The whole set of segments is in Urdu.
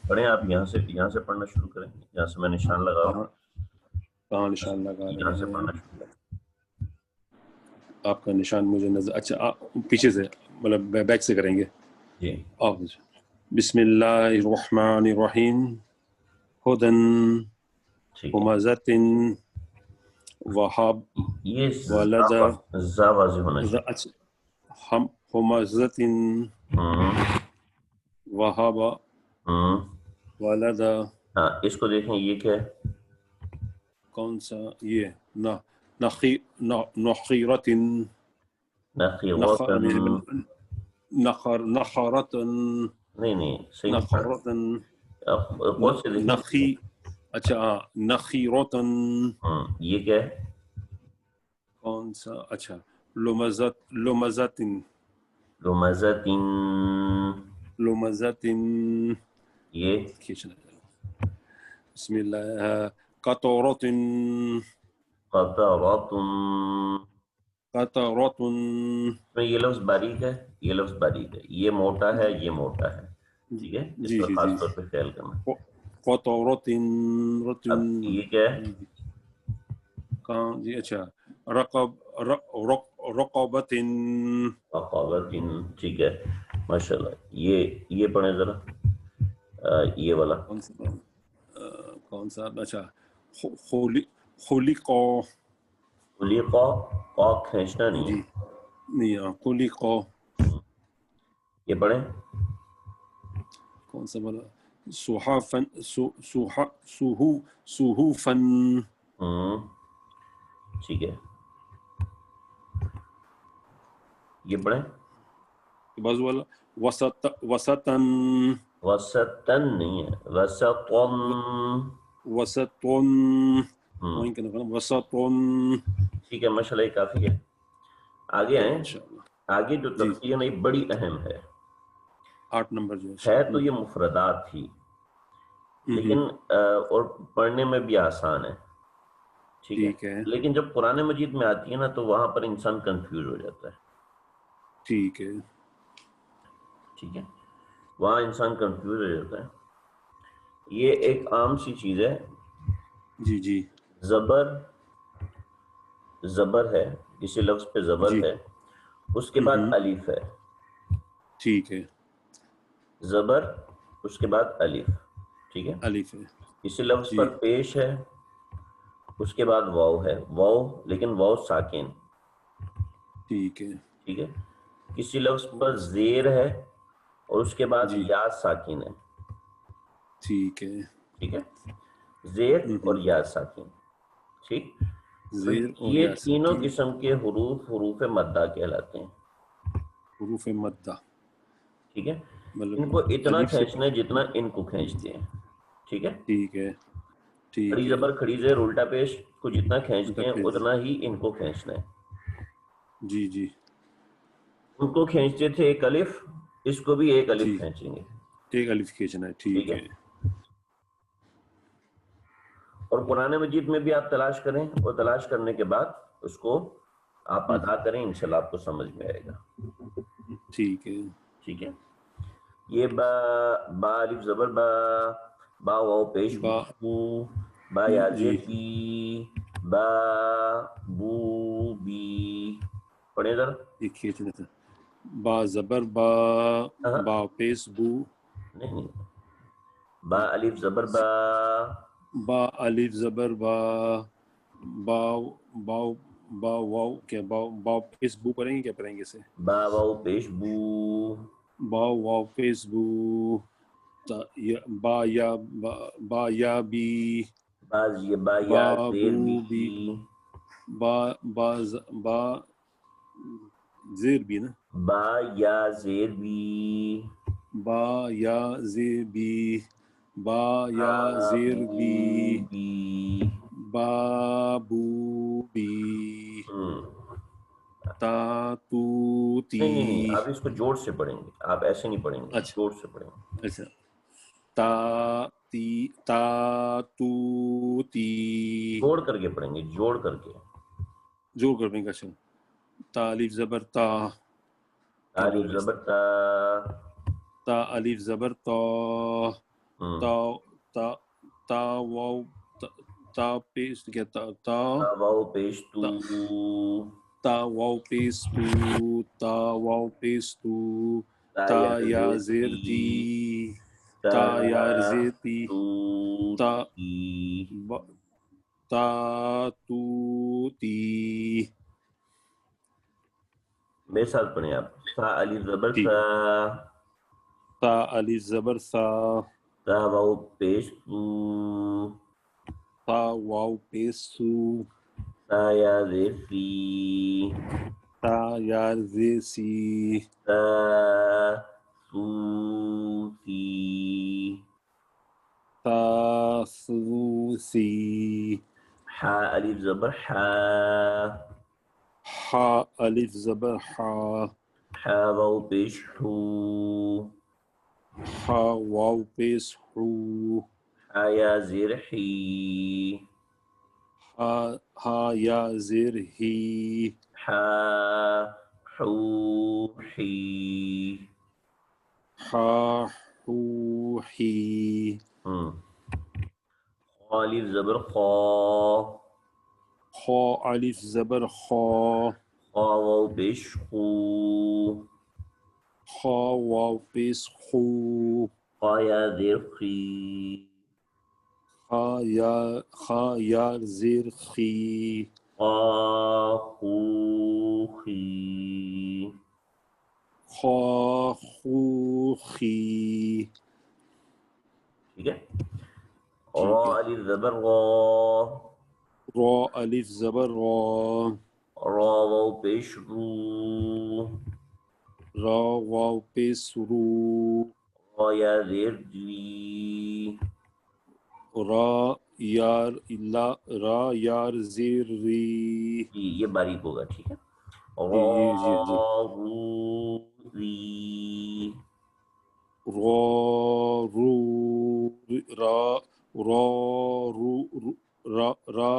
پڑھیں آپ یہاں سے پڑھنا شروع کریں. یہاں سے میں نشان لگاؤں. کہاں نشان لگا یہاں سے رہے پڑھنا ہیں؟ شروع کریں. آپ کا نشان مجھے نظر. اچھا پیچھے سے مطلب بیک سے کریں گے. جی بسم اللہ الرحمن الرحیم. ہدن ٹھیک ہے. ہمزۃ وہاب یہ ولد زا واضح ہونا چاہیے. ہم ہمزۃ وہاب ولد. ہاں اس کو دیکھیں یہ کیا ہے؟ کون سا یہ نخیرۃ نخرۃ نہیں صحیح نخرۃ کون سے دیکھیں؟ نخی. اچھا نخیرۃ. یہ کیا ہے؟ کون سا؟ اچھا لمزۃ لمزۃ. یہ کھینچنا بسم اللہ. قطرۃ قطرۃ. قطرۃ. میں یہ لفظ باریک ہے، یہ لفظ باریک ہے، یہ موٹا ہے، یہ موٹا ہے. ٹھیک ہے، اس جی پر جی خاص جی. طور پہ خیال کرنا. قطرۃ. اب یہ کیا ہے؟ کہاں جی؟ اچھا رقبۃ. رقبۃ. ٹھیک ہے ماشاء اللہ. یہ پڑھیں ذرا یہ والا. کون سا؟ اچھا خلق. خلیقہ. قا کھینچنا نہیں جی ہے. نہیں خلق. یہ پڑھیں. کون سا بولا؟ صحافن صحوفن. ٹھیک ہے یہ پڑھیں. بازو والا وسطن. وسطن نہیں ہے، وسطن. وسطن. وہیں کہنا پڑا وسطن. ٹھیک ہے ماشاء اللہ یہ کافی ہے. آگے آئیں. انشاءاللہ. آگے جو جی تفصیل ہے یہ بڑی اہم ہے. 8 نمبر جو ہے تو یہ مفردات ہی لیکن اور پڑھنے میں بھی آسان ہے. ٹھیک ہے لیکن جب قرآن مجید میں آتی ہے نا تو وہاں پر انسان کنفیوز ہو جاتا ہے. ٹھیک ہے. ٹھیک ہے وہاں انسان کنفیوز ہو جاتا ہے. یہ ایک عام سی چیز ہے. جی جی. زبر ہے، کسی لفظ پہ زبر جی ہے، اس کے بعد الف ہے. ٹھیک ہے. زبر اس کے بعد الف. ٹھیک ہے الف ہے. کسی لفظ جی پر پیش ہے، اس کے بعد واو ہے، واو لیکن واو ساکن. ٹھیک ہے. ٹھیک ہے کسی لفظ پر زیر ہے اور اس کے بعد جی یا ساکن ہے. ٹھیک ہے. ٹھیک ہے زیر اور یا ساکن. ٹھیک تو زیر اور یہ یا تینوں ساکن. قسم کے حروف مدہ کہلاتے ہیں. حروف مدہ. ٹھیک ہے مطلب ان کو اتنا الف سے کھینچنا ہے جتنا ان کو کھینچتے ہیں. ٹھیک ہے ٹھیک ہے. ٹھیک کھڑی ہے. زبر کھڑی زیر الٹا پیش کو جتنا کھینچتے ہیں پھر اتنا ہی ان کو کھینچنا ہے. جی جی. ان کو کھینچتے تھے ایک الف، اس کو بھی ایک الف جی کھینچیں گے. ایک الف کھینچنا ہے. ٹھیک ہے. اور قرآن مجید میں بھی آپ تلاش کریں اور تلاش کرنے کے بعد اس کو آپ ادا کریں، انشاءاللہ آپ کو سمجھ میں آئے گا. ٹھیک ہے. ٹھیک ہے یہ با الف زبر با واو پیش با. بو با یا جی زیر بی با بو بی. پڑھیں ذرا. یہ کھینچنا تھا. با زبر با با پیس بو. نہیں با الف زبر با با الف زبر با با باو با واو کیا با پیس بو پڑھیں گے؟ کیا پڑھیں گے اسے؟ با واو پیش بو با واو پیس بو. با یا بی با یا زیر بو بی بی. با زیر بی نا. با یا زیر بی با یا زیر بی با یا زیر بی بابو بی تا تو تی. نہیں آپ اس کو جوڑ سے پڑھیں گے، آپ ایسے نہیں پڑھیں گے. اچھا جوڑ سے پڑھیں گے. اچھا تا تی تا تو تی. جوڑ کر کے پڑھیں گے، جوڑ کر کے. جوڑ کر پڑھیں گے. اچھا تا الف زبر تا. الف زبر تا تا الف زبر تا. تا تا تا واو تا پیش کیا تا واو پیش تو تا واو پیش تو تا واو پیش تو تا یا زیر تی تا یا زیر تی تا تا تو تی. میرے ساتھ پڑھیں آپ. سا الف زبر سا تا الف زبر سا تا واو پیش تو تا واو پیش تو تا یا زیر سی تا یا زیر سی تا سو سی تا سو سی. حا الف زبر حا حا الف زبر حا حا واو پیش حو حا واو پیش حو حا یا زیر حی حا یا زیر ہی حا حو حی حا حو ہی. خا الف زبر خا خا الف زبر خا خا واو پیش خو خا واو پیش خو خا یا زیر خی خا یا زیر خی خا خو خی خا خو خی. ٹھیک ہے. را الف زبر را را الف زبر را را واو پیش رو را واو پیش رو را یا زیر جی را یار زیر ری. جی یہ باریک ہوگا. ٹھیک ہے. جی را جی رو ری را رو را را رو را را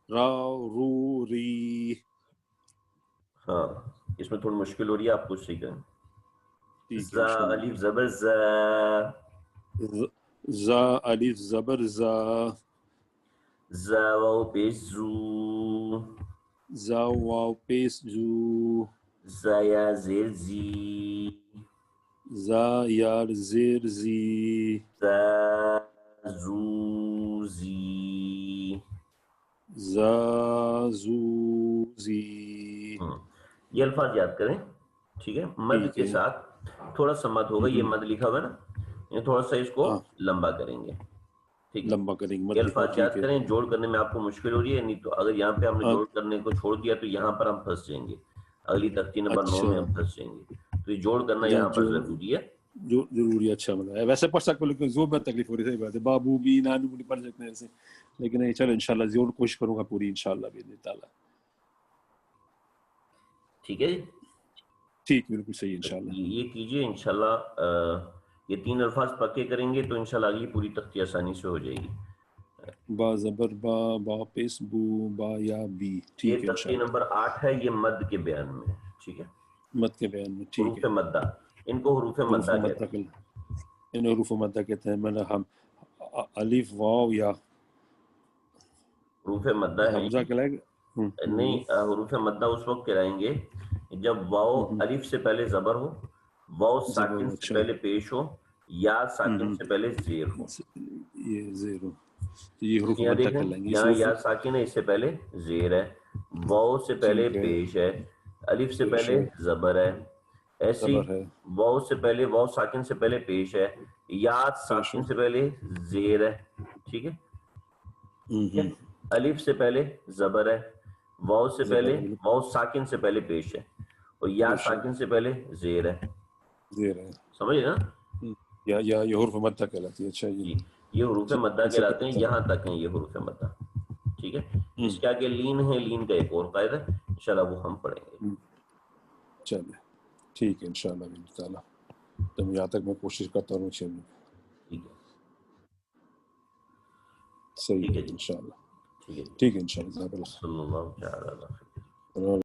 را رو ری. ہاں اس میں تھوڑی مشکل ہو رہی ہے, آپ کچھ صحیح کریں. زا انشاءاللہ. الف زبر زا زا الف زبر زا زا واو پیش زو زا واو پیش زو زا یا زیر زی زا یار زیر زی زا زو زی زا زو زی. یہ الفاظ یاد کریں. ٹھیک ہے. مد ٹھیک کے ہے. ساتھ تھوڑا سا مد ہوگا. یہ مد لکھا ہوا ہے نا, یہ تھوڑا سا اس کو لمبا کریں گے. ٹھیک ہے. لمبا کریں گے یہ مت لکھو. الفاظ یاد ٹھیک ہے. کریں. جوڑ کرنے میں آپ کو مشکل ہو رہی ہے, نہیں تو اگر یہاں پہ ہم نے جوڑ کرنے کو چھوڑ دیا تو یہاں پر ہم پھنس جائیں گے. اگلی تختی نمبر 9 میں ہم پھنس جائیں گے. تو یہ جوڑ کرنا یہاں پر ضروری ہے. جو ضروری. اچھا بنا ہے. ویسے پڑھ سکتے لیکن زور میں تکلیف ہو رہی ہے. بات ہے بابو بھی نانو بھی پڑھ سکتے ہیں ایسے, لیکن نہیں. چلو انشاءاللہ زور کوشش کروں گا پوری انشاءاللہ باذن تعالی. ٹھیک ہے. ٹھیک بالکل صحیح انشاءاللہ. یہ کیجئے انشاءاللہ. یہ 3 الفاظ پکے کریں گے تو انشاءاللہ اگلی پوری تختی آسانی سے ہو جائے گی. با زبر با با پیس بو با یا بی. ٹھیک یہ ہے تختی انشاءاللہ. نمبر 8 ہے. یہ مد کے بیان میں. ٹھیک ہے. مد کے بیان میں. ٹھیک حروف ہے. مدہ, ان کو حروف حروف مدہ مدہ کہتے ہیں. ان حروف مدہ کہتے ہیں. میں نے ہم الف واو یا حروف مدہ ہیں. حمزہ کہلائے گا. نہیں, حروف مدہ اس وقت کہلائیں گے جب واو الف سے پہلے زبر ہو, واو ساکن سے پہلے پیش ہو, یا ساکن سے پہلے زیر ہو. یہ زیر ہو. یہ حروف یہاں مدہ دیکھیں, کہلائیں گے. یہاں یا ساکن ہے, اس سے پہلے زیر ہے. واو سے پہلے ٹھیک ہے. پیش ہے, الف سے پیش پہلے ہے. زبر ہے. ایسی زبر ہے. واو سے پہلے, واو ساکن سے پہلے پیش ہے, یا پیش ساکن ہے. سے پہلے زیر ہے. ٹھیک ہے. الف سے پہلے زبر ہے, واو سے زبر پہلے, ہے. واو ساکن سے پہلے پیش ہے, اور یا پیش ہے. ساکن سے پہلے زیر ہے. زیر ہے. سمجھے نا. یا یہ حروف مدہ کہلاتی ہے. اچھا جی, یہ حروف مدہ کہلاتے ہیں. یہاں تک ہیں یہ حروف مدہ. ٹھیک ہے. اس کے آگے لین ہے. لین کا ایک اور قاعدہ ہے, انشاءاللہ وہ ہم پڑھیں گے. چلے ٹھیک ہے انشاءاللہ باذن تعالی. تو یہاں تک میں کوشش کرتا ہوں. چلو ٹھیک ہے. صحیح ٹھیک ہے ہے جی. انشاءاللہ. ٹھیک ہے. ٹھیک ہے انشاءاللہ. صلی اللہ تعالی علیہ وسلم.